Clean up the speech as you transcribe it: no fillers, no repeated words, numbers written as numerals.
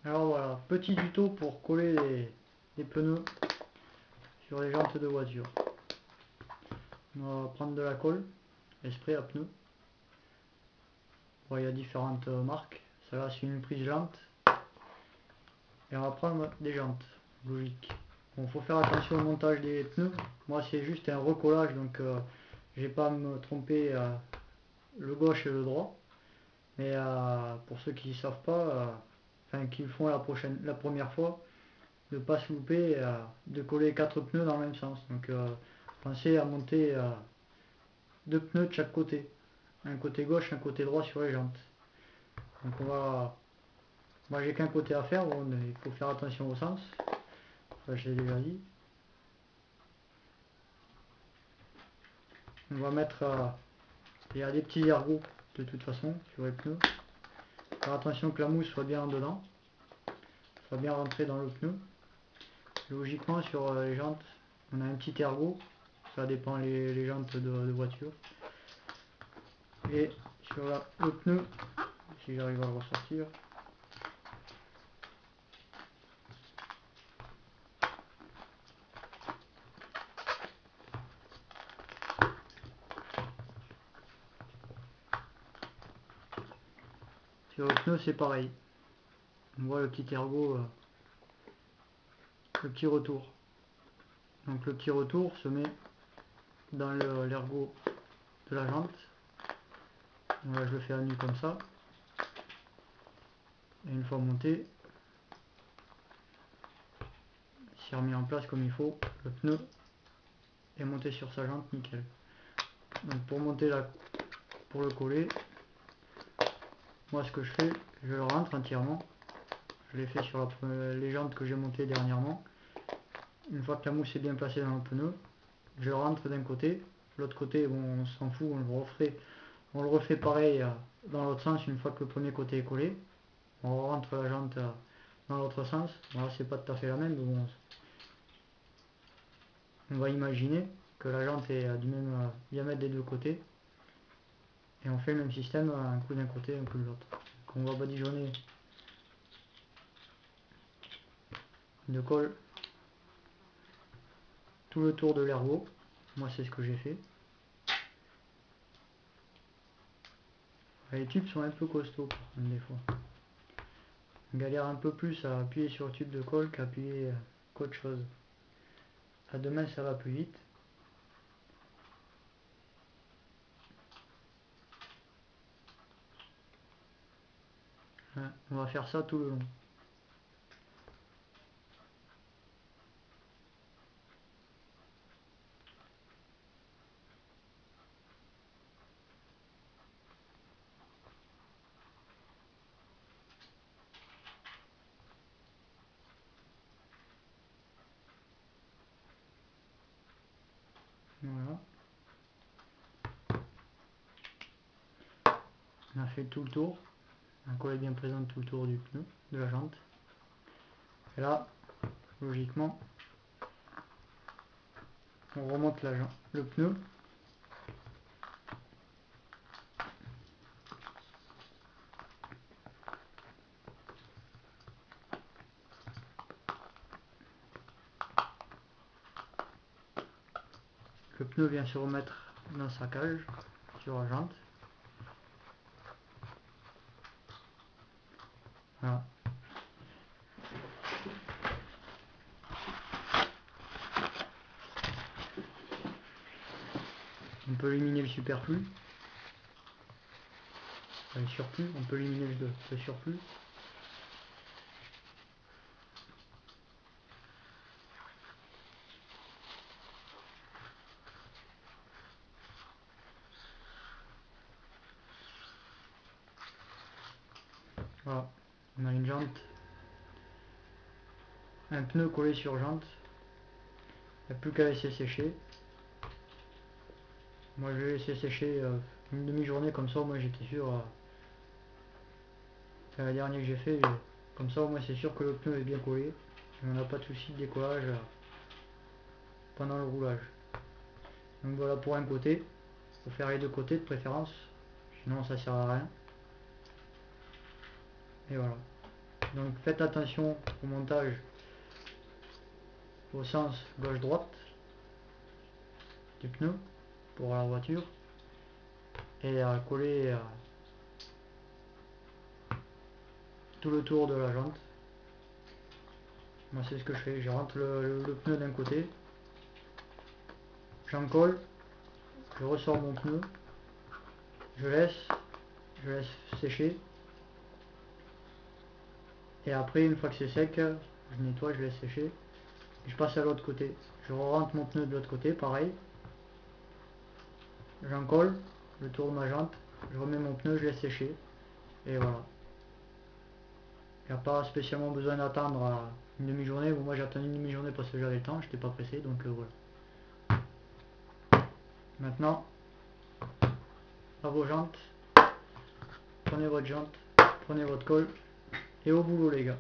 Alors voilà, petit tuto pour coller les pneus sur les jantes de voiture. On va prendre de la colle, spray à pneus. Bon, il y a différentes marques. Celle-là c'est une prise lente. Et on va prendre des jantes, logique. Bon, faut faire attention au montage des pneus. Moi c'est juste un recollage, donc j'ai pas à me tromper le gauche et le droit. Mais pour ceux qui ne savent pas, enfin qui le font la première fois, de ne pas se louper, de coller 4 pneus dans le même sens. Donc pensez à monter 2 pneus de chaque côté. Un côté gauche, un côté droit sur les jantes. Donc moi j'ai qu'un côté à faire, bon, il faut faire attention au sens. Ça je l'ai déjà dit. On va mettre, il y a des petits ergots de toute façon sur les pneus. Faire attention que la mousse soit bien en dedans, soit bien rentrée dans le pneu. Logiquement sur les jantes, on a un petit ergot, ça dépend les jantes de voiture. Et sur le pneu, si j'arrive à le ressortir, sur le pneu c'est pareil. On voit le petit ergot, le petit retour. Donc le petit retour se met dans l'ergot de la jante. Là je le fais à nu comme ça. Et une fois monté, s'est remis en place comme il faut, le pneu est monté sur sa jante nickel. Donc pour le coller, moi ce que je fais, je le rentre entièrement. Je l'ai fait sur les jantes que j'ai montées dernièrement. Une fois que la mousse est bien placée dans le pneu, je rentre d'un côté. L'autre côté, bon, on s'en fout, on le refait pareil dans l'autre sens une fois que le premier côté est collé. On rentre la jante dans l'autre sens. Bon, là c'est pas tout à fait la même, mais bon, on va imaginer que la jante est du même diamètre des deux côtés. Et on fait le même système, un coup d'un côté, un coup de l'autre. Donc on va badigeonner de colle tout le tour de l'ergot. Moi c'est ce que j'ai fait. Les tubes sont un peu costauds des fois. On galère un peu plus à appuyer sur le tube de colle qu'appuyer qu'autre chose. À deux mains ça va plus vite. On va faire ça tout le long. Voilà. On a fait tout le tour. La colle est bien présente tout le tour du pneu, de la jante. Et là, logiquement, on remonte le pneu. Le pneu vient se remettre dans sa cage sur la jante. Voilà. On peut éliminer le superflu. Enfin, le surplus, on peut éliminer le surplus. Voilà. On a une jante. Un pneu collé sur jante. Il n'y a plus qu'à laisser sécher. Moi je vais laisser sécher une demi-journée comme ça, moi j'étais sûr. C'est la dernière que j'ai fait, comme ça au moins c'est sûr que le pneu est bien collé. Et on n'a pas de souci de décollage pendant le roulage. Donc voilà pour un côté. Il faut faire les deux côtés de préférence. Sinon ça sert à rien. Et voilà. Donc faites attention au montage au sens gauche-droite du pneu pour la voiture et à coller tout le tour de la jante. Moi c'est ce que je fais, je rentre le pneu d'un côté, j'en colle, je ressors mon pneu, je laisse sécher, et après une fois que c'est sec, je nettoie, je laisse sécher, et je passe à l'autre côté. Je rentre mon pneu de l'autre côté, pareil, j'en colle le tour de ma jante, je remets mon pneu, je laisse sécher, et voilà. Il n'y a pas spécialement besoin d'attendre une demi-journée. Bon, moi j'ai attendu une demi-journée parce que j'avais le temps, j'étais pas pressé, donc voilà. Maintenant, à vos jantes, prenez votre jante, prenez votre colle, et au boulot les gars.